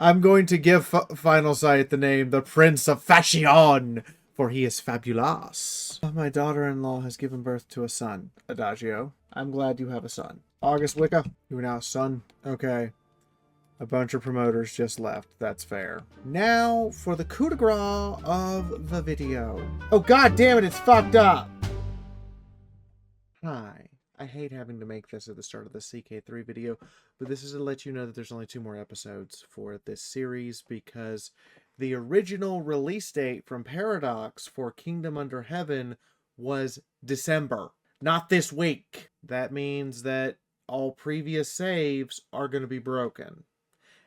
I'm going to give Final Sight the name the Prince of Fashion, for he is fabulous. My daughter-in-law has given birth to a son, Adagio. I'm glad you have a son. August Wicca, you are now a son. Okay. A bunch of promoters just left. That's fair. Now for the coup de grace of the video. Oh, god damn it, it's fucked up! Hi. I hate having to make this at the start of the CK3 video, but this is to let you know that there's only 2 more episodes for this series because the original release date from Paradox for Kingdom Under Heaven was December, not this week. That means that all previous saves are going to be broken.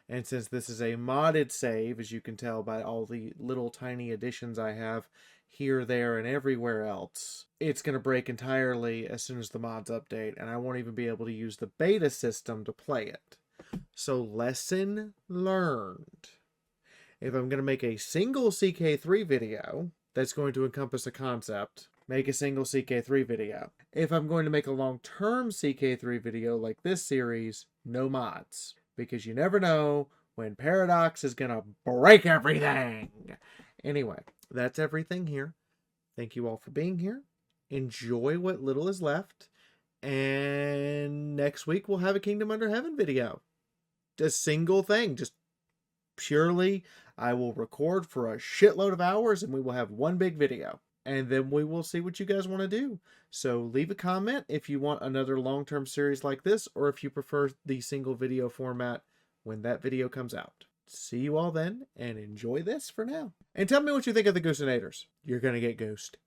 And since this is a modded save, as you can tell by all the little tiny additions I have here, there, and everywhere else, it's going to break entirely as soon as the mods update, and I won't even be able to use the beta system to play it. So lesson learned. If I'm going to make a single CK3 video that's going to encompass a concept, make a single CK3 video. If I'm going to make a long-term CK3 video like this series, no mods. Because you never know when Paradox is going to break everything. Anyway, that's everything here. Thank you all for being here. Enjoy what little is left. And next week we'll have a Kingdom Under Heaven video. A single thing. Just purely, I will record for a shitload of hours and we will have one big video. And then we will see what you guys want to do. So leave a comment if you want another long-term series like this, or if you prefer the single video format when that video comes out. See you all then, and enjoy this for now. And tell me what you think of the Goosenators. You're gonna get goosed.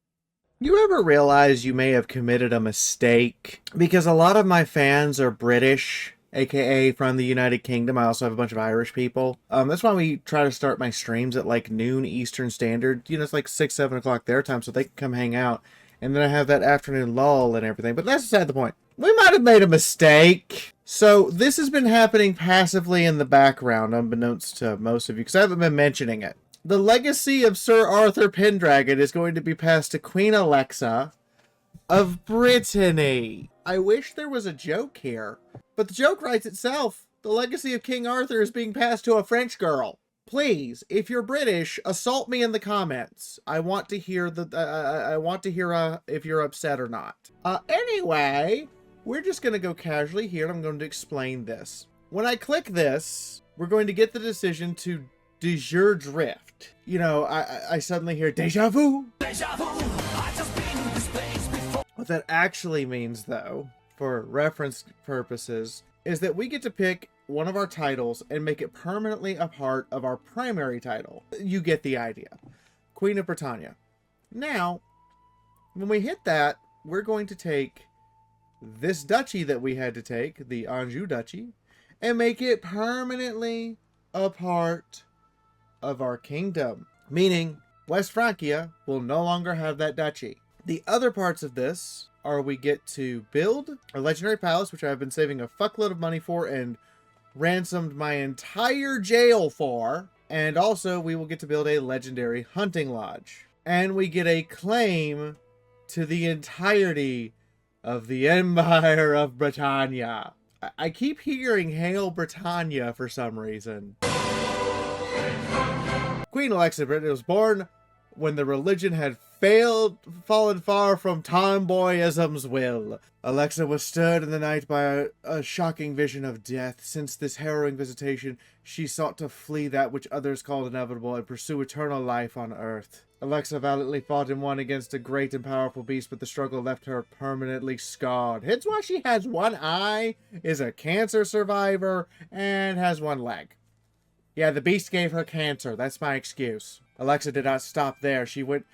You ever realize you may have committed a mistake? Because a lot of my fans are British, aka from the United Kingdom. I also have a bunch of Irish people. That's why we try to start my streams at like noon Eastern Standard. You know, it's like 6, 7 o'clock their time, so they can come hang out. And then I have that afternoon lull and everything. But that's beside the point. We might have made a mistake. So this has been happening passively in the background, unbeknownst to most of you, because I haven't been mentioning it. The legacy of Sir Arthur Pendragon is going to be passed to Queen Alexa of Brittany. I wish there was a joke here. But the joke writes itself. The legacy of King Arthur is being passed to a French girl. Please, if you're British, assault me in the comments. I want to hear if you're upset or not. Anyway, we're just going to go casually here, and I'm going to explain this. When I click this, we're going to get the decision to de jure drift. You know, I suddenly hear deja vu. Deja vu. I've just been in this place before. What that actually means, though, for reference purposes, is that we get to pick one of our titles and make it permanently a part of our primary title. You get the idea. Queen of Britannia. Now, when we hit that, we're going to take this duchy that we had to take, the Anjou Duchy, and make it permanently a part of our kingdom. Meaning, West Francia will no longer have that duchy. The other parts of this are we get to build a legendary palace, which I've been saving a fuckload of money for and ransomed my entire jail for. And also we will get to build a legendary hunting lodge. And we get a claim to the entirety of the Empire of Britannia. I keep hearing Hail Britannia for some reason. Queen Alexa of Britain was born when the religion had fallen far from tomboyism's will. Alexa was stirred in the night by a shocking vision of death. Since this harrowing visitation, she sought to flee that which others called inevitable and pursue eternal life on earth. Alexa valiantly fought and won against a great and powerful beast, but the struggle left her permanently scarred. Hence why she has one eye, is a cancer survivor, and has one leg. Yeah, the beast gave her cancer. That's my excuse. Alexa did not stop there. She went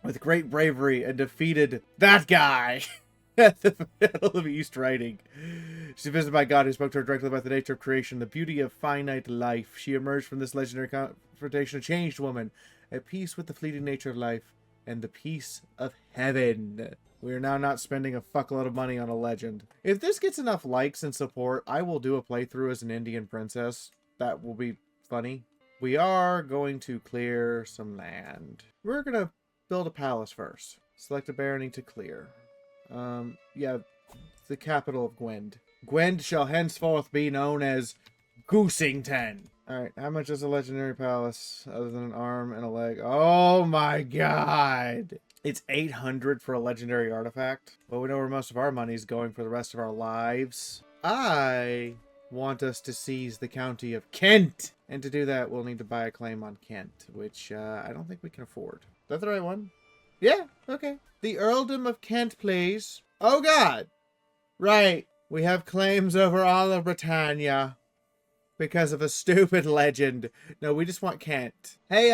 with great bravery and defeated that guy at the Battle of East Riding. She was visited by God, who spoke to her directly about the nature of creation, the beauty of finite life. She emerged from this legendary confrontation a changed woman, at peace with the fleeting nature of life and the peace of heaven. We are now not spending a fuckload of money on a legend. If this gets enough likes and support, I will do a playthrough as an Indian princess. That will be funny. We are going to clear some land. We're going to build a palace first. Select a barony to clear. Yeah, the capital of Gwent. Gwent shall henceforth be known as Goosington. Alright, how much is a legendary palace other than an arm and a leg? Oh my god! It's 800 for a legendary artifact. Well, we know where most of our money's going for the rest of our lives. I want us to seize the county of Kent! And to do that, we'll need to buy a claim on Kent, which I don't think we can afford. Is that the right one? Yeah, okay. The Earldom of Kent, please. Oh god! Right, we have claims over all of Britannia. Because of a stupid legend. No, we just want Kent. Hey,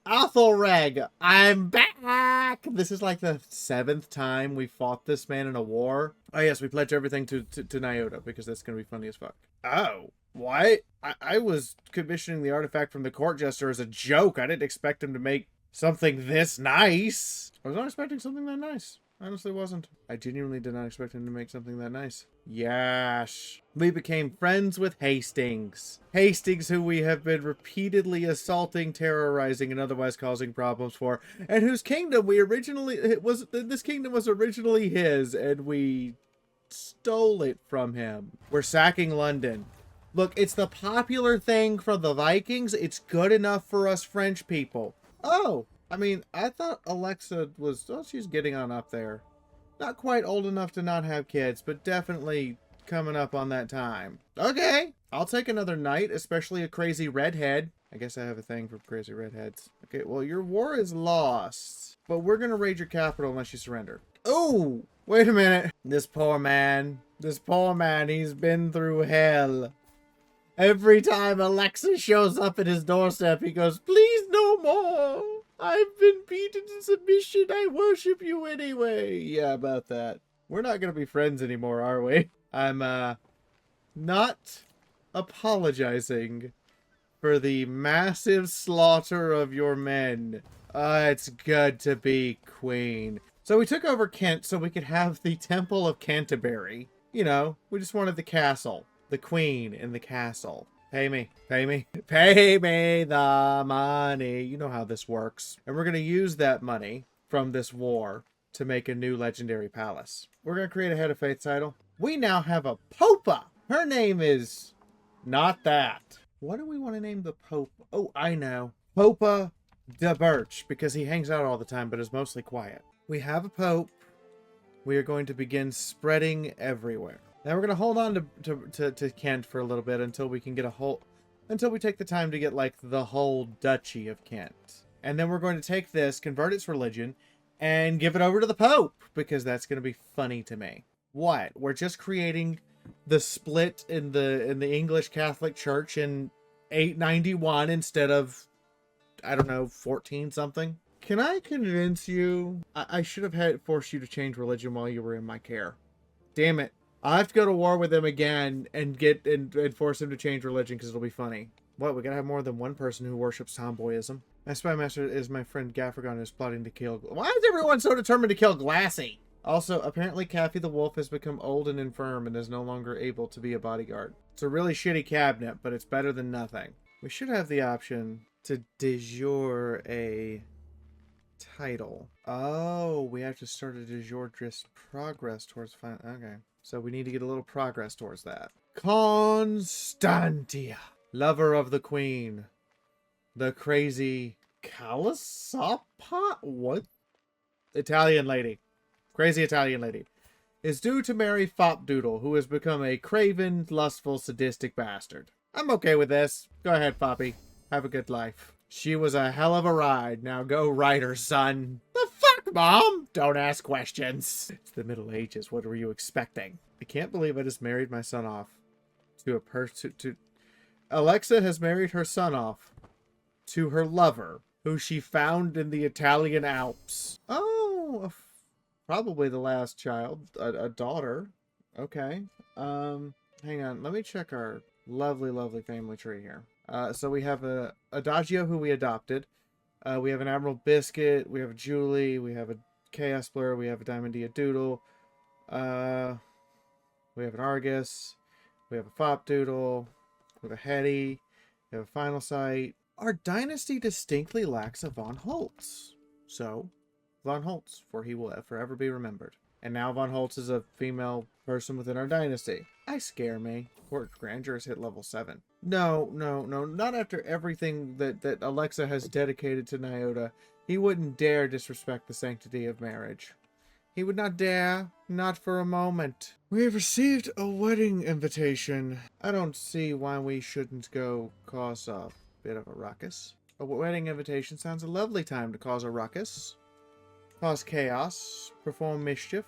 Athelreg, I'm back! This is like the 7th time we fought this man in a war. Oh yes, we pledge everything to Nyota, because that's gonna be funny as fuck. Oh, what? I was commissioning the artifact from the court jester as a joke. I didn't expect him to make something this nice. I was not expecting something that nice. Honestly wasn't. I genuinely did not expect him to make something that nice. Yash. We became friends with Hastings. Hastings, who we have been repeatedly assaulting, terrorizing, and otherwise causing problems for, and whose kingdom this kingdom was originally his, and we stole it from him. We're sacking London. Look, it's the popular thing for the Vikings. It's good enough for us French people. Oh! I mean, I thought Alexa was... Oh, she's getting on up there. Not quite old enough to not have kids, but definitely coming up on that time. Okay, I'll take another knight, especially a crazy redhead. I guess I have a thing for crazy redheads. Okay, well, your war is lost, but we're going to raid your capital unless you surrender. Oh, wait a minute. This poor man, he's been through hell. Every time Alexa shows up at his doorstep, he goes, please no more. I've been beaten to submission. I worship you anyway. Yeah, about that. We're not going to be friends anymore, are we? I'm, not apologizing for the massive slaughter of your men. It's good to be queen. So we took over Kent so we could have the Temple of Canterbury. You know, we just wanted the castle. The queen in the castle. Pay me. Pay me. Pay me the money. You know how this works. And we're going to use that money from this war to make a new legendary palace. We're going to create a Head of Faith title. We now have a Popa. Her name is not that. What do we want to name the Pope? Oh, I know. Popa de Birch, because he hangs out all the time but is mostly quiet. We have a Pope. We are going to begin spreading everywhere. Now we're going to hold on to Kent for a little bit until we can get until we take the time to get like the whole Duchy of Kent. And then we're going to take this, convert its religion, and give it over to the Pope, because that's going to be funny to me. What? We're just creating the split in the English Catholic Church in 891 instead of, I don't know, 14 something. Can I convince you? I should have forced you to change religion while you were in my care. Damn it. I'll have to go to war with him again and force him to change religion because it'll be funny. What, we gotta have more than one person who worships tomboyism. My spy master is my friend Gaffergon, who's plotting to kill... Why is everyone so determined to kill Glassy? Also, apparently Kathy the Wolf has become old and infirm and is no longer able to be a bodyguard. It's a really shitty cabinet, but it's better than nothing. We should have the option to de jure a title. Oh, we have to start a de jure just progress towards final... Okay. So we need to get a little progress towards that. Constantia, lover of the queen. The crazy Calasapa? What? Italian lady. Crazy Italian lady. Is due to marry Fopdoodle, who has become a craven, lustful, sadistic bastard. I'm okay with this. Go ahead, Poppy. Have a good life. She was a hell of a ride. Now go ride her, son. The fuck, Mom? Don't ask questions. It's the Middle Ages. What were you expecting? I can't believe I just married my son off to a person. Alexa has married her son off to her lover, who she found in the Italian Alps. Oh, probably the last child, a daughter. Okay. Hang on. Let me check our lovely, lovely family tree here. So we have a Adagio who we adopted. We have an Admiral Biscuit. We have a Julie. We have a Chaos Blur. We have a Diamondia Doodle. We have an Argus. We have a Fopdoodle. We have a Hetty. We have a Final Sight. Our dynasty distinctly lacks a Von Holtz. So, Von Holtz, for he will forever be remembered. And now Von Holtz is a female person within our dynasty. I scare me. Court Grandeur has hit level 7. No, no, no. Not after everything that Alexa has dedicated to Nyota. He wouldn't dare disrespect the sanctity of marriage. He would not dare, not for a moment. We have received a wedding invitation. I don't see why we shouldn't go cause a bit of a ruckus. A wedding invitation sounds a lovely time to cause a ruckus. Cause chaos. Perform mischief.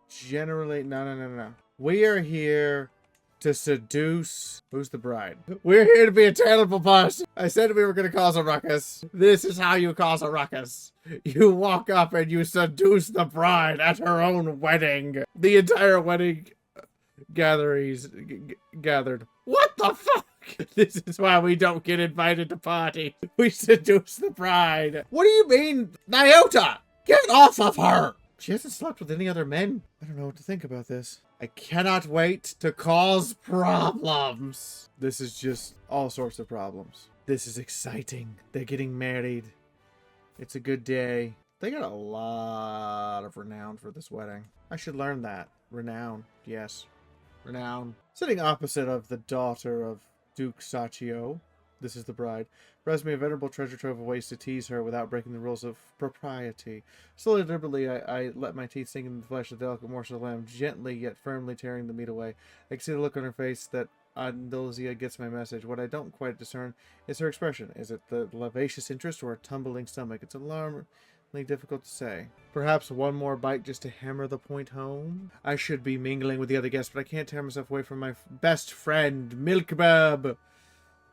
Generally, no. We are here to seduce... Who's the bride? We're here to be a terrible person. I said we were going to cause a ruckus. This is how you cause a ruckus. You walk up and you seduce the bride at her own wedding. The entire wedding gathered. What the fuck? This is why we don't get invited to parties. We seduce the bride. What do you mean, Nyota? Get off of her! She hasn't slept with any other men. I don't know what to think about this. I cannot wait to cause problems. This is just all sorts of problems. This is exciting. They're getting married. It's a good day. They got a lot of renown for this wedding. I should learn that. Renown. Yes. Renown. Sitting opposite of the daughter of Duke Sachio. This is the bride. Presents me a venerable treasure trove of ways to tease her without breaking the rules of propriety. Slowly, deliberately, I let my teeth sink into the flesh of the delicate morsel of lamb, gently yet firmly tearing the meat away. I can see the look on her face that Andalzia gets my message. What I don't quite discern is her expression. Is it the vivacious interest or a tumbling stomach? It's alarmingly difficult to say. Perhaps one more bite just to hammer the point home? I should be mingling with the other guests, but I can't tear myself away from my best friend, Milkbub.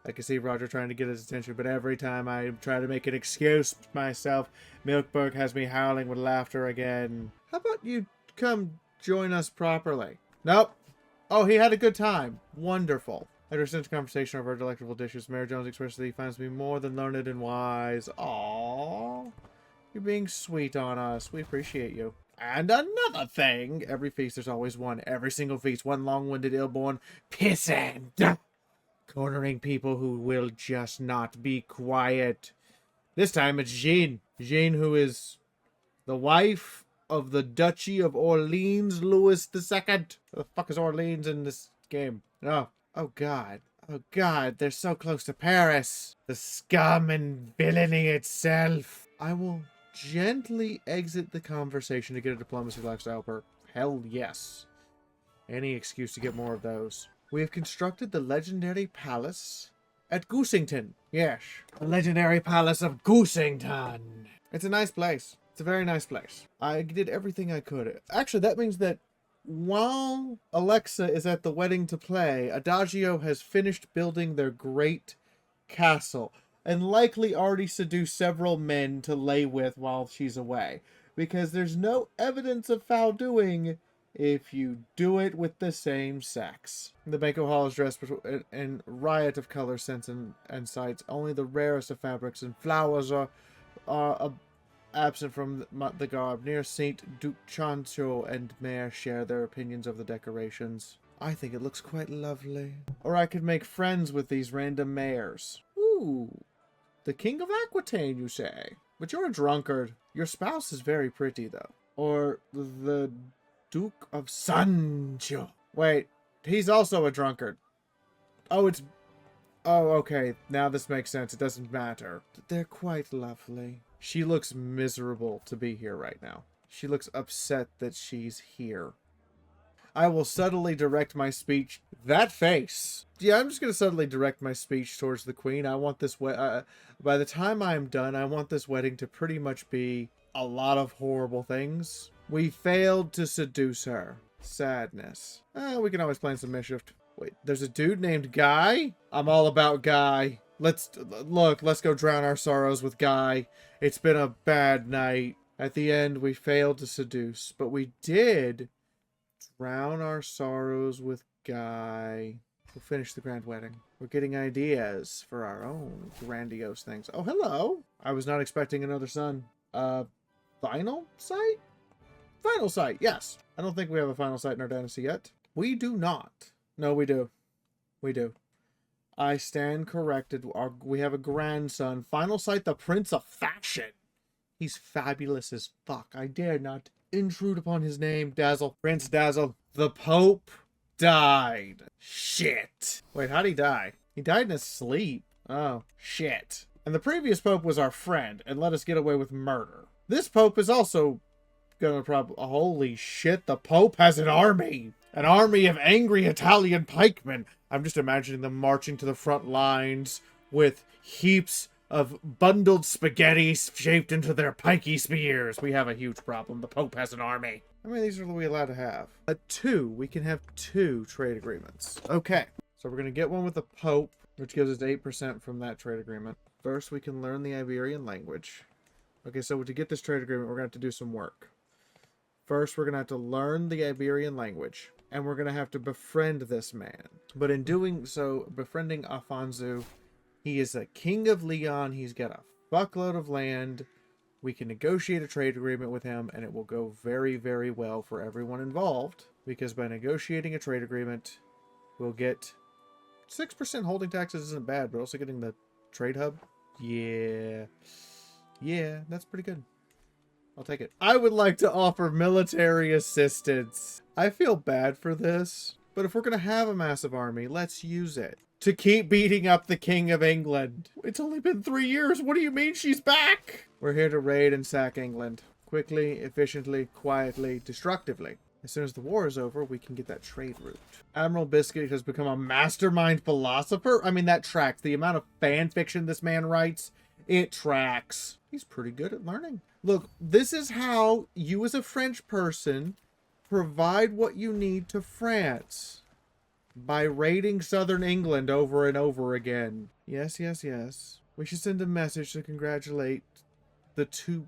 I can see Roger trying to get his attention, but every time I try to make an excuse myself, Milkberg has me howling with laughter again. How about you come join us properly? Nope. Oh, he had a good time. Wonderful. After a sense conversation over our delectable dishes, Mayor Jones expressed that he finds me more than learned and wise. Aww. You're being sweet on us. We appreciate you. And another thing. Every feast, there's always one. Every single feast, one long-winded, ill-born pissant. Cornering people who will just not be quiet. This time it's Jean. Jean, who is the wife of the Duchy of Orleans Louis II. What the fuck is Orleans in this game? Oh. Oh god. Oh god, they're so close to Paris. The scum and villainy itself. I will gently exit the conversation to get a diplomacy lifestyle perk. Hell yes. Any excuse to get more of those. We have constructed the legendary palace at Goosington. Yes, the legendary palace of Goosington. It's a nice place. It's a very nice place. I did everything I could. Actually, that means that while Alexa is at the wedding to play, Adagio has finished building their great castle and likely already seduced several men to lay with while she's away. Because there's no evidence of foul doing if you do it with the same sex. The banquet hall is dressed in riot of color, scents, and sights. Only the rarest of fabrics and flowers are absent from the garb. Near Saint Duke Chancho and Mayor share their opinions of the decorations. I think it looks quite lovely. Or I could make friends with these random mayors. Ooh, the King of Aquitaine, you say? But you're a drunkard. Your spouse is very pretty, though. Or the Duke of Sancho. Wait, he's also a drunkard. Oh, okay. Now this makes sense. It doesn't matter. They're quite lovely. She looks miserable to be here right now. She looks upset that she's here. I will subtly direct my speech. That face. Yeah, I'm just going to subtly direct my speech towards the queen. I want this by the time I'm done, I want this wedding to pretty much be a lot of horrible things. We failed to seduce her. Sadness. We can always plan some mischief. Wait, there's a dude named Guy? I'm all about Guy. Let's go drown our sorrows with Guy. It's been a bad night. At the end, we failed to seduce, but we did drown our sorrows with Guy. We'll finish the grand wedding. We're getting ideas for our own grandiose things. Oh, hello. I was not expecting another son. Final site? Final site, yes. I don't think we have a final site in our dynasty yet. We do not. No, we do. We do. I stand corrected. We have a grandson. Final site, the Prince of Fashion. He's fabulous as fuck. I dare not intrude upon his name. Dazzle. Prince Dazzle. The Pope died. Shit. Wait, how'd he die? He died in his sleep. Oh, shit. And the previous pope was our friend and let us get away with murder. This pope is also gonna probably... Holy shit, the pope has an army! An army of angry Italian pikemen. I'm just imagining them marching to the front lines with heaps of bundled spaghetti shaped into their pikey spears. We have a huge problem. The pope has an army. How many of these are we allowed to have? 2. We can have 2 trade agreements. Okay. So we're going to get one with the pope, which gives us 8% from that trade agreement. First, we can learn the Iberian language. Okay, so to get this trade agreement, we're going to have to do some work. First, we're going to have to learn the Iberian language. And we're going to have to befriend this man. But in doing so, befriending Afonso, he is a king of Leon. He's got a fuckload of land. We can negotiate a trade agreement with him, and it will go very, very well for everyone involved. Because by negotiating a trade agreement, we'll get 6% holding taxes isn't bad, but also getting the trade hub. Yeah, that's pretty good. I'll take it. I would like to offer military assistance. I feel bad for this, but if we're going to have a massive army, let's use it to keep beating up the King of England. It's only been 3 years. What do you mean she's back? We're here to raid and sack England. Quickly, efficiently, quietly, destructively. As soon as the war is over, we can get that trade route. Admiral Biscuit has become a mastermind philosopher. I mean, that tracks. The amount of fan fiction this man writes, it tracks. He's pretty good at learning. Look, this is how you as a French person provide what you need to France. By raiding southern England over and over again. Yes. We should send a message to congratulate the 2...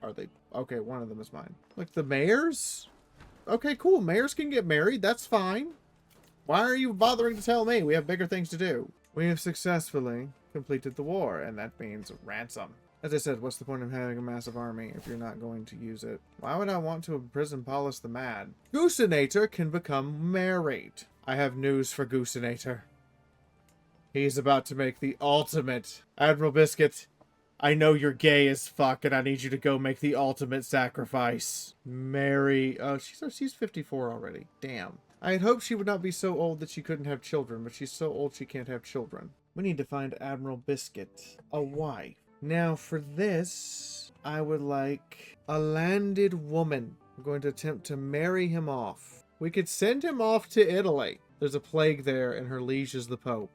Are they... Okay, one of them is mine. Look, the mayors? Okay, cool. Mayors can get married. That's fine. Why are you bothering to tell me? We have bigger things to do. We have successfully completed the war, and that means ransom. As I said, what's the point of having a massive army if you're not going to use it? Why would I want to imprison Paulus the Mad? Crusader can become married. I have news for Crusader. He's about to make the ultimate. Admiral Biscuit, I know you're gay as fuck, and I need you to go make the ultimate sacrifice. Marry... Oh, she's 54 already. Damn. I had hoped she would not be so old that she couldn't have children, but she's so old she can't have children. We need to find Admiral Biscuit a wife. Now, for this, I would like a landed woman. I'm going to attempt to marry him off. We could send him off to Italy. There's a plague there, and her liege is the Pope.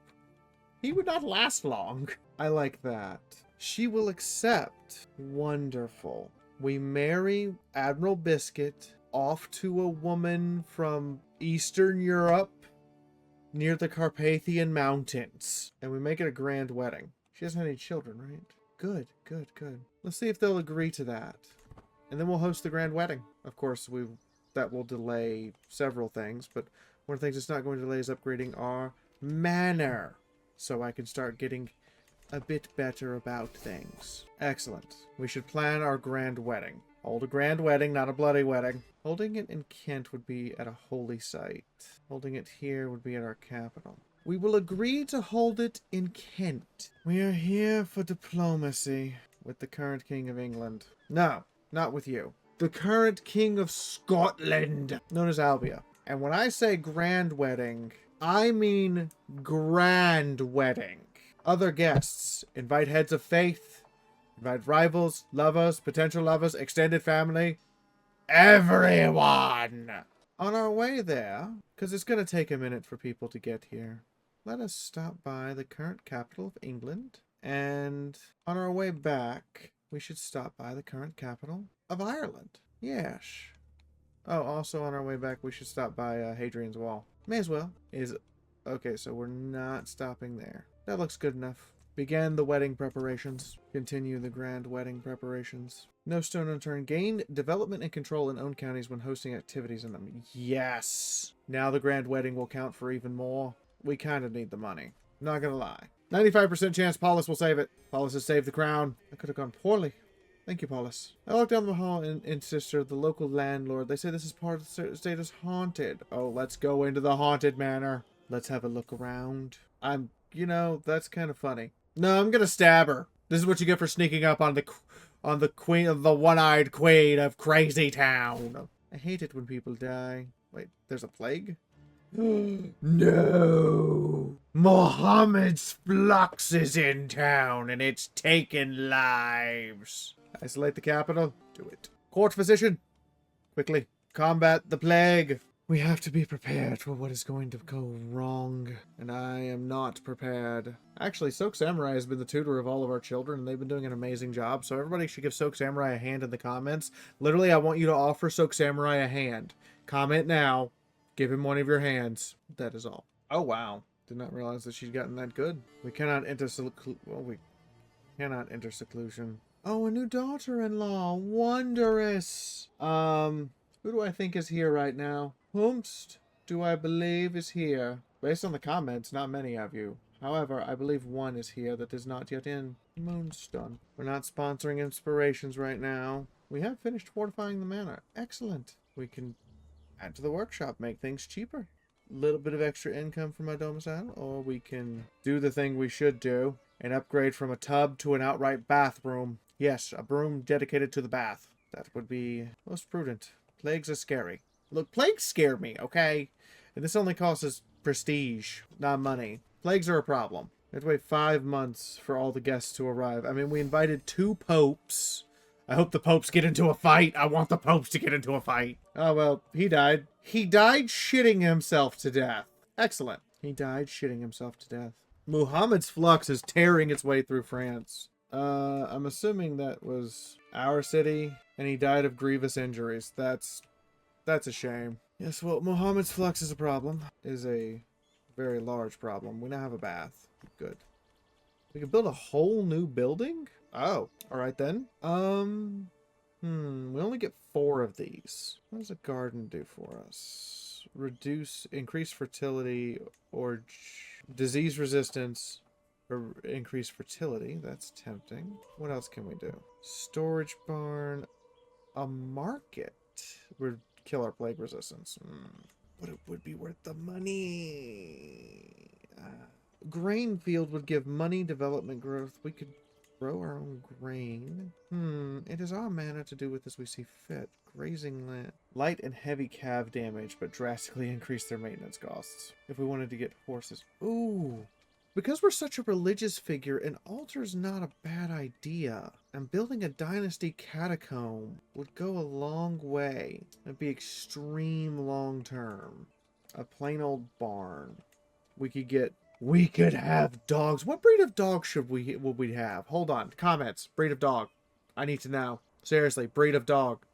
He would not last long. I like that. She will accept. Wonderful. We marry Admiral Biscuit off to a woman from Eastern Europe near the Carpathian Mountains. And we make it a grand wedding. She doesn't have any children, right? Good. Let's see if they'll agree to that. And then we'll host the grand wedding. Of course, that will delay several things, but one of the things it's not going to delay is upgrading our manor. So I can start getting a bit better about things. Excellent. We should plan our grand wedding. Hold a grand wedding, not a bloody wedding. Holding it in Kent would be at a holy site. Holding it here would be at our capital. We will agree to hold it in Kent. We are here for diplomacy with the current King of England. No, not with you. The current King of Scotland, known as Albia. And when I say grand wedding, I mean grand wedding. Other guests. Invite heads of faith. Invite rivals, lovers, potential lovers, extended family. Everyone! On our way there, because it's going to take a minute for people to get here, let us stop by the current capital of England. And on our way back, we should stop by the current capital of Ireland. Yes. Oh, also on our way back, we should stop by Hadrian's Wall. May as well. Okay, so we're not stopping there. That looks good enough. Begin the wedding preparations. Continue the grand wedding preparations. No stone unturned. Gain development and control in own counties when hosting activities in them. Yes! Now the grand wedding will count for even more. We kind of need the money. Not gonna lie. 95% chance Paulus will save it. Paulus has saved the crown. That could have gone poorly. Thank you, Paulus. I walked down the hall and sister, the local landlord. They say this is part of the state is haunted. Oh, let's go into the haunted manor. Let's have a look around. That's kind of funny. No, I'm gonna stab her. This is what you get for sneaking up on the queen of the one-eyed queen of Crazy Town. I hate it when people die. Wait, there's a plague? No! Mohammed's flux is in town and it's taking lives. Isolate the capital. Do it. Court physician. Quickly. Combat the plague. We have to be prepared for what is going to go wrong. And I am not prepared. Actually, Soak Samurai has been the tutor of all of our children, and they've been doing an amazing job. So everybody should give Soak Samurai a hand in the comments. Literally, I want you to offer Soak Samurai a hand. Comment now. Give him one of your hands. That is all. Oh, wow. Did not realize that she'd gotten that good. We cannot enter seclusion. Oh, a new daughter-in-law. Wondrous. Who do I think is here right now? Whomst do I believe is here? Based on the comments, not many of you. However, I believe one is here that is not yet in. Moonstone. We're not sponsoring inspirations right now. We have finished fortifying the manor. Excellent. We can add to the workshop, make things cheaper. Little bit of extra income from my domicile, or we can do the thing we should do and upgrade from a tub to an outright bathroom. Yes, a broom dedicated to the bath. That would be most prudent. Plagues are scary. Look, plagues scare me, okay? And this only costs us prestige, not money. Plagues are a problem. We have to wait 5 months for all the guests to arrive. I mean, we invited 2 popes. I hope the popes get into a fight. I want the popes to get into a fight. Oh, well, he died. He died shitting himself to death. Excellent. He died shitting himself to death. Muhammad's flux is tearing its way through France. I'm assuming that was our city, and he died of grievous injuries. That's a shame. Yes, well, Muhammad's flux is a problem. Is a very large problem. We now have a bath. Good. We can build a whole new building? Oh, alright then. We only get 4 of these. What does a garden do for us? Increase fertility or disease resistance or increase fertility. That's tempting. What else can we do? Storage barn. A market would kill our plague resistance. But it would be worth the money. Grain field would give money, development growth. We could grow our own grain. It is our manner to do with as we see fit. Grazing land. Light and heavy cav damage, but drastically increase their maintenance costs. If we wanted to get horses. Ooh. Because we're such a religious figure, an altar's not a bad idea. And building a dynasty catacomb would go a long way. It'd be extreme long term. A plain old barn. We could have dogs. What breed of dog would we have? Hold on. Comments. Breed of dog. I need to know. Seriously, breed of dog.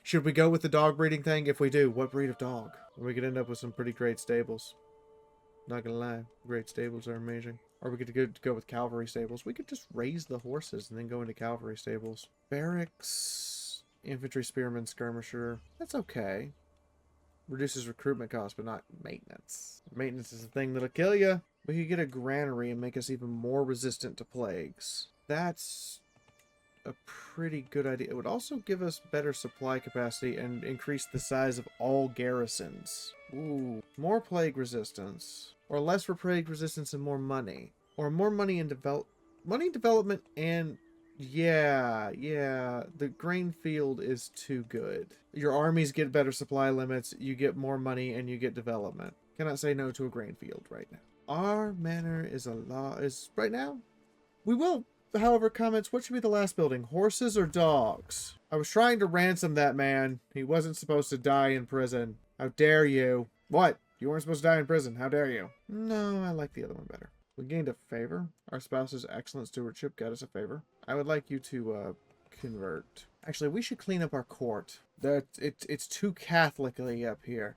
Should we go with the dog breeding thing? If we do, what breed of dog? We could end up with some pretty great stables. Not gonna lie, great stables are amazing. Or we could go with cavalry stables. We could just raise the horses and then go into cavalry stables. Barracks, infantry, spearman, skirmisher. That's okay. Reduces recruitment costs, but not maintenance. Maintenance is the thing that'll kill you. We could get a granary and make us even more resistant to plagues. That's a pretty good idea. It would also give us better supply capacity and increase the size of all garrisons. Ooh, more plague resistance. Or less for plague resistance and more money. Or more money in development and... Yeah, the grain field is too good. Your armies get better supply limits, you get more money, and you get development. Cannot say no to a grain field right now. Our manor is right now? We will, however, comments, what should be the last building? Horses or dogs? I was trying to ransom that man. He wasn't supposed to die in prison. How dare you? What? You weren't supposed to die in prison. How dare you? No, I like the other one better. We gained a favor. Our spouse's excellent stewardship got us a favor. I would like you to convert. Actually, we should clean up our court. It's too Catholic-y up here.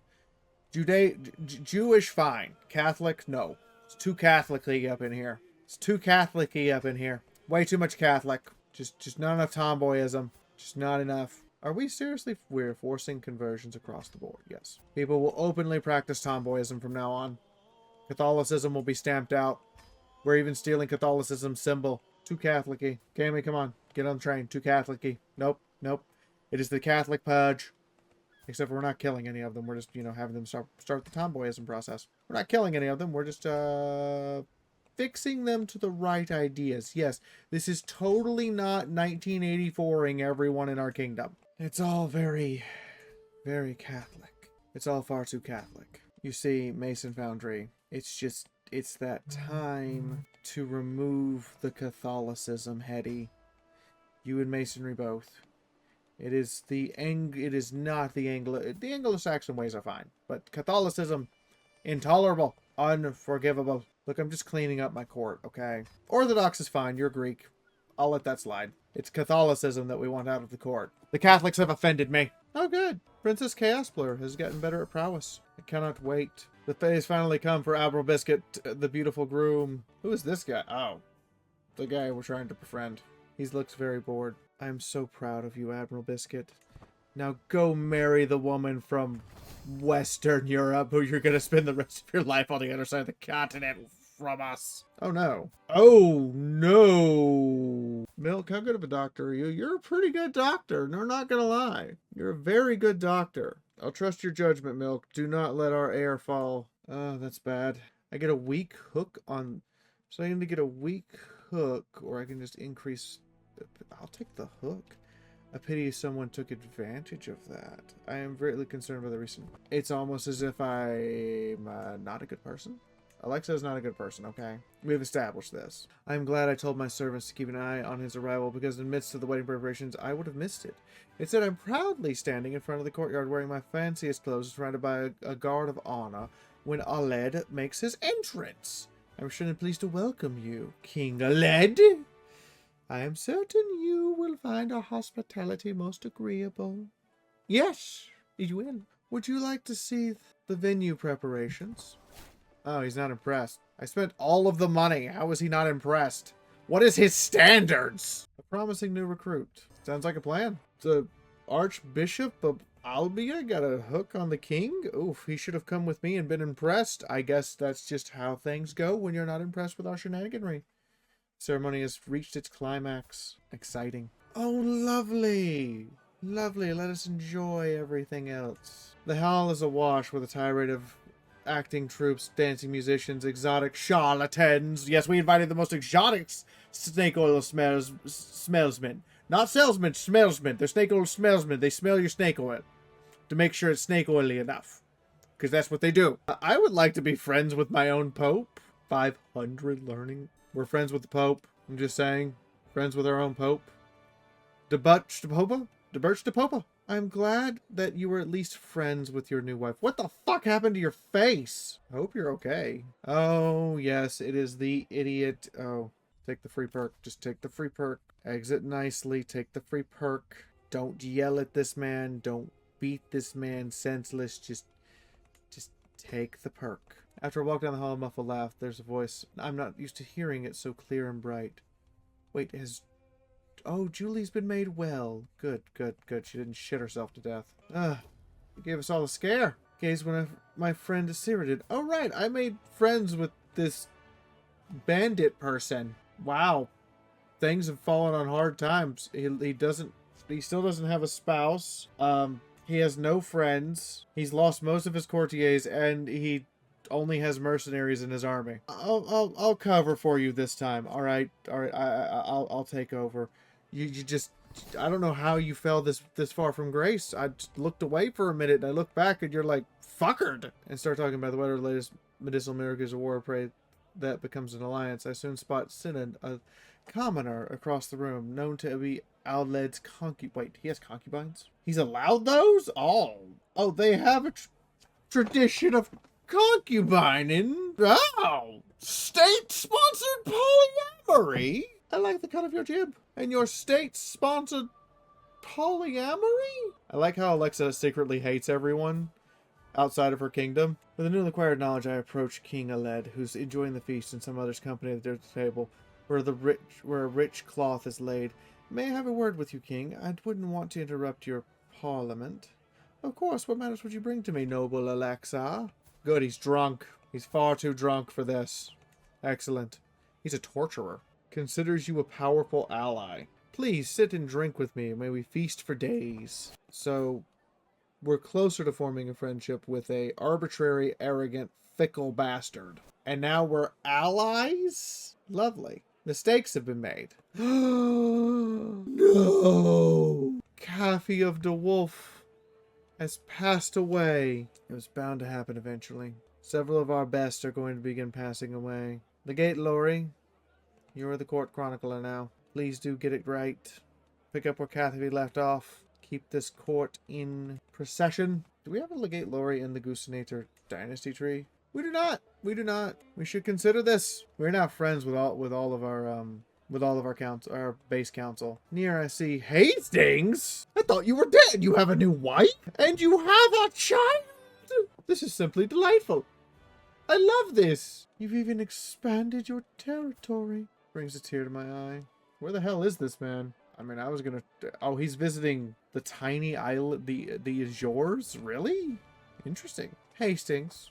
Jewish, fine. Catholic, no. It's too Catholic-y up in here. It's too Catholic-y up in here. Way too much Catholic. Just not enough tomboyism. Just not enough. Are we seriously? We're forcing conversions across the board. Yes. People will openly practice tomboyism from now on. Catholicism will be stamped out. We're even stealing Catholicism's symbol. Too Catholic-y. Cammy, come on. Get on the train. Too Catholic-y. Nope. It is the Catholic purge. Except we're not killing any of them. We're just, having them start the tomboyism process. We're not killing any of them. We're just, fixing them to the right ideas. Yes, this is totally not 1984ing everyone in our kingdom. It's all very, very Catholic. It's all far too Catholic. You see, Mason Foundry, it's that time to remove the Catholicism, Hetty. You and Masonry both. It is not the Anglo-Saxon ways are fine, but Catholicism, intolerable, unforgivable. Look, I'm just cleaning up my court, okay? Orthodox is fine, you're Greek. I'll let that slide. It's Catholicism that we want out of the court. The Catholics have offended me. Oh, good. Princess Chaosblur has gotten better at prowess. I cannot wait. The day has finally come for Admiral Biscuit, the beautiful groom. Who is this guy? Oh, the guy we're trying to befriend. He looks very bored. I am so proud of you, Admiral Biscuit. Now go marry the woman from Western Europe who you're going to spend the rest of your life on the other side of the continent from us. Oh, no. Oh, no. Milk, how good of a doctor are you? You're a pretty good doctor. No, not going to lie. You're a very good doctor. I'll trust your judgment, Milk. Do not let our air fall. Oh, that's bad. I get a weak hook on... So I need to get a weak hook, or I can just increase... I'll take the hook. I pity someone took advantage of that. I am greatly concerned by the recent... It's almost as if I'm not a good person. Alexa is not a good person, okay? We've established this. I'm glad I told my servants to keep an eye on his arrival, because in the midst of the wedding preparations, I would have missed it. Instead, I'm proudly standing in front of the courtyard wearing my fanciest clothes, surrounded by a guard of honor, when Aled makes his entrance. I'm sure and pleased to welcome you, King Aled. I am certain you will find our hospitality most agreeable. Yes, you will. Would you like to see the venue preparations? Oh, he's not impressed. I spent all of the money. How is he not impressed? What is his standards? A promising new recruit. Sounds like a plan. The Archbishop of Albia got a hook on the king? Oof, he should have come with me and been impressed. I guess that's just how things go when you're not impressed with our shenaniganry. Ceremony has reached its climax. Exciting. Oh, lovely. Lovely. Let us enjoy everything else. The hall is awash with a tirade of acting troops, dancing musicians, exotic charlatans. Yes, we invited the most exotic snake oil smellsmen. Not salesmen, smellsmen. They're snake oil smellsmen. They smell your snake oil to make sure it's snake oily enough. Because that's what they do. I would like to be friends with my own pope. 500 learning. We're friends with the Pope. I'm just saying. Friends with our own Pope. Debutch de Popa? Debutch de Popa. I'm glad that you were at least friends with your new wife. What the fuck happened to your face? I hope you're okay. Oh, yes. It is the idiot. Oh, take the free perk. Just take the free perk. Exit nicely. Take the free perk. Don't yell at this man. Don't beat this man senseless. Just take the perk. After I walk down the hall, a muffled laugh. There's a voice. I'm not used to hearing it so clear and bright. Wait, Oh, Julie's been made well. Good, good, good. She didn't shit herself to death. You gave us all a scare. Gaze when my friend Asira did. Oh, right. I made friends with this bandit person. Wow. Things have fallen on hard times. He still doesn't have a spouse. He has no friends. He's lost most of his courtiers, and he only has mercenaries in his army. I'll cover for you this time. All right. I'll take over. You just, I don't know how you fell this far from grace. I just looked away for a minute and I looked back and you're like fuckered and start talking about the weather, latest medicinal miracles, a war prey that becomes an alliance. I soon spot Sinan, a commoner across the room, known to be Aled's concubine. Wait, he has concubines? He's allowed those? Oh, they have a tradition of concubining. Oh, state-sponsored polyamory. I like the cut of your jib. And your state-sponsored polyamory? I like how Alexa secretly hates everyone outside of her kingdom. With a newly acquired knowledge, I approach King Aled, who's enjoying the feast and some others' company at their table, where a rich cloth is laid. May I have a word with you, King? I wouldn't want to interrupt your parliament. Of course, what matters would you bring to me, noble Alexa? Good, he's drunk. He's far too drunk for this. Excellent. He's a torturer. Considers you a powerful ally. Please sit and drink with me. May we feast for days. So, we're closer to forming a friendship with a arbitrary, arrogant, fickle bastard. And now we're allies? Lovely. Mistakes have been made. No! Caffey of the Wolf. has passed away. It was bound to happen eventually. Several of our best are going to begin passing away. Legate Lori, you are the court chronicler now. Please do get it right. Pick up where Cathy left off. Keep this court in procession. Do we have a Legate Lori in the Goosenator dynasty tree? We do not. We do not. We should consider this. We're now friends with all of our council, our base council. Near I see Hastings. I thought you were dead. You have a new wife and you have a child. This is simply delightful. I love this. You've even expanded your territory. Brings a tear to my eye. Where the hell is this man? I mean, I was gonna... Oh, he's visiting the tiny island, the Azores? Really? Interesting. Hastings.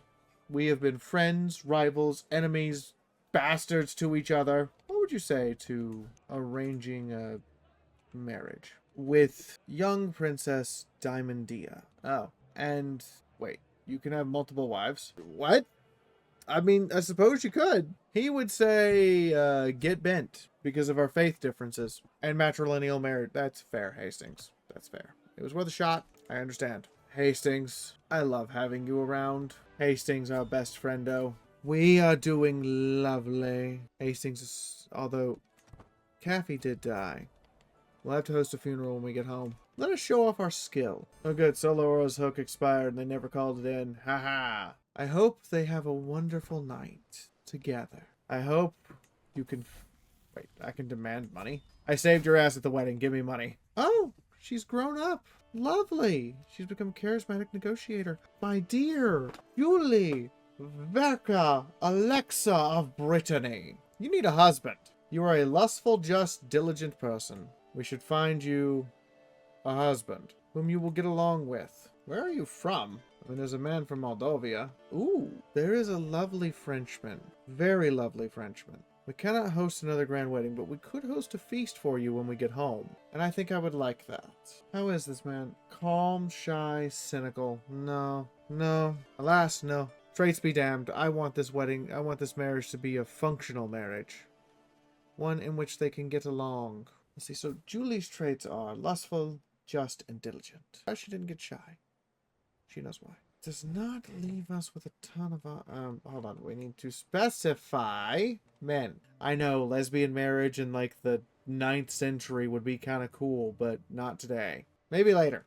We have been friends, rivals, enemies, bastards to each other. What would you say to arranging a marriage with young Princess Diamondia? Oh, and wait, you can have multiple wives? What? I mean, I suppose you could. He would say, get bent because of our faith differences and matrilineal marriage. That's fair, Hastings. That's fair. It was worth a shot. I understand. Hastings, I love having you around. Hastings, our best friendo. We are doing lovely. Hastings is, although Cathy did die. We'll have to host a funeral when we get home. Let us show off our skill. Oh good, Solora's hook expired and they never called it in. Haha. I hope they have a wonderful night together. I hope you can... Wait, I can demand money? I saved your ass at the wedding. Give me money. Oh, she's grown up. Lovely. She's become a charismatic negotiator. My dear Julie, Verka, Alexa of Brittany. You need a husband. You are a lustful, just, diligent person. We should find you a husband whom you will get along with. Where are you from? I mean, there's a man from Moldavia. Ooh, there is a lovely Frenchman. Very lovely Frenchman. We cannot host another grand wedding, but we could host a feast for you when we get home. And I think I would like that. How is this man? Calm, shy, cynical. No. No. Alas, no. Traits be damned. I want this wedding, I want this marriage to be a functional marriage. One in which they can get along. Let's see, so Julie's traits are lustful, just, and diligent. She didn't get shy. She knows why. Does not leave us with a ton of... hold on. We need to specify men. I know lesbian marriage in like the 9th century would be kind of cool, but not today. Maybe later.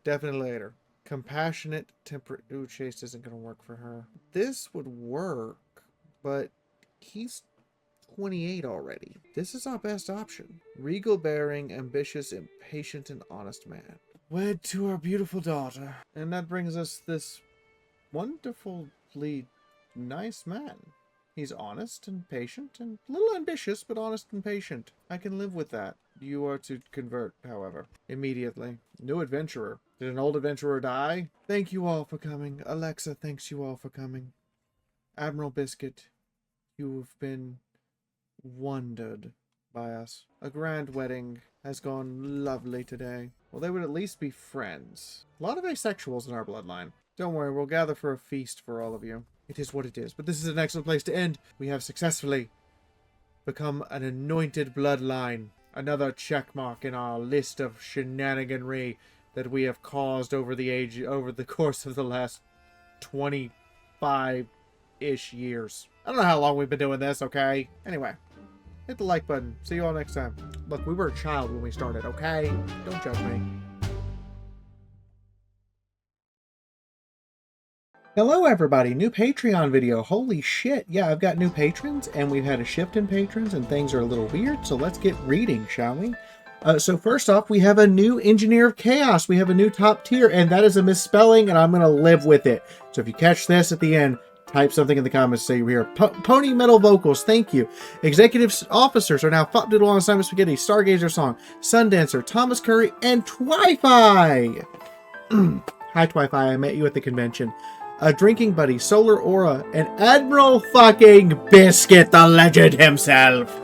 Definitely later. Compassionate, temperate... Ooh, chaste isn't going to work for her. This would work, but he's 28 already. This is our best option. Regal bearing, ambitious, impatient, and honest man. Wed to our beautiful daughter. And that brings us this wonderfully nice man. He's honest and patient and a little ambitious, but honest and patient. I can live with that. You are to convert, however, immediately. New adventurer. Did an old adventurer die? Thank you all for coming. Alexa thanks you all for coming. Admiral Biscuit, you've been wondered by us. A grand wedding has gone lovely today. Well, they would at least be friends. A lot of asexuals in our bloodline. Don't worry, we'll gather for a feast for all of you. It is what it is, but this is an excellent place to end. We have successfully become an anointed bloodline. Another checkmark in our list of shenaniganry that we have caused over the course of the last 25-ish years. I don't know how long we've been doing this, okay? Anyway. Hit the like button. See you all next time. Look, we were a child when we started, okay? Don't judge me. Hello everybody, new Patreon video. Holy shit, yeah, I've got new patrons, and we've had a shift in patrons, and things are a little weird, so let's get reading, shall we? So first off, we have a new Engineer of Chaos. We have a new top tier, and that is a misspelling, and I'm going to live with it. So if you catch this at the end, type something in the comments, say you hear Pony Metal Vocals, thank you. Executive officers are now Fop Doodle on Simon Spaghetti, Stargazer Song, Sundancer, Thomas Curry, and Twi-Fi. Hi Twi-Fi, I met you at the convention. A Drinking Buddy, Solar Aura, and Admiral fucking Biscuit, the legend himself.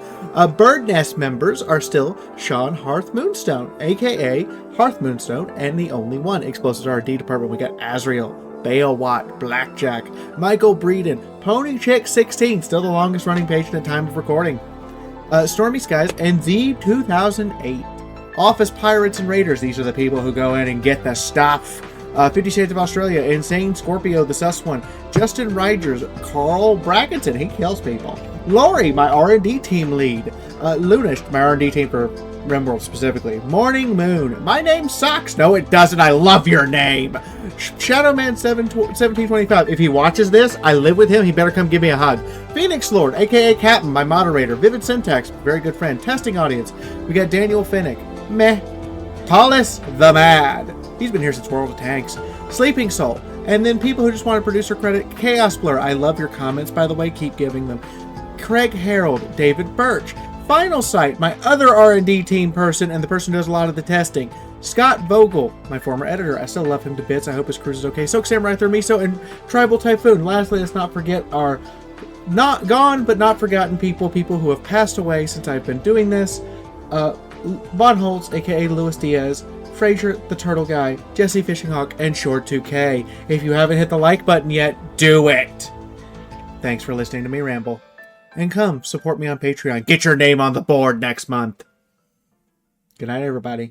Bird Nest members are still Sean Hearth Moonstone, aka Hearth Moonstone, and the only one. Explosives R&D department, we got Azrael, BLOWOUT, Blackjack, Michael Breeden, Pony Chick 16, still the longest running patron at time of recording, Stormy Skies, and Z2008. Office Pirates and Raiders, these are the people who go in and get the stuff. 50 Shades of Australia, Insane Scorpio, the Sus One, Justin Rogers, Carl Brackenton, he kills people. Lori, my R&D team lead. Lunish, my R&D team for Rimworld specifically. Morning Moon, my name sucks. No, it doesn't. I love your name. Shadowman1725, if he watches this, I live with him. He better come give me a hug. Phoenix Lord, aka Captain, my moderator. Vivid Syntax, very good friend. Testing audience, we got Daniel Finnick. Meh. Paulus the Mad. He's been here since World of Tanks. Sleeping Soul. And then people who just want a producer credit. Chaos Blur. I love your comments, by the way. Keep giving them. Craig Harold. David Birch. Final Sight. My other R&D team person and the person who does a lot of the testing. Scott Vogel. My former editor. I still love him to bits. I hope his cruise is okay. Soak Samurai Thermiso and Tribal Typhoon. Lastly, let's not forget our not gone but not forgotten people. People who have passed away since I've been doing this. Von Holtz, aka Luis Diaz. Fraser, the Turtle Guy, Jesse Fishinghawk, and Short 2K. If you haven't hit the like button yet, do it! Thanks for listening to me ramble. And come, support me on Patreon. Get your name on the board next month. Good night, everybody.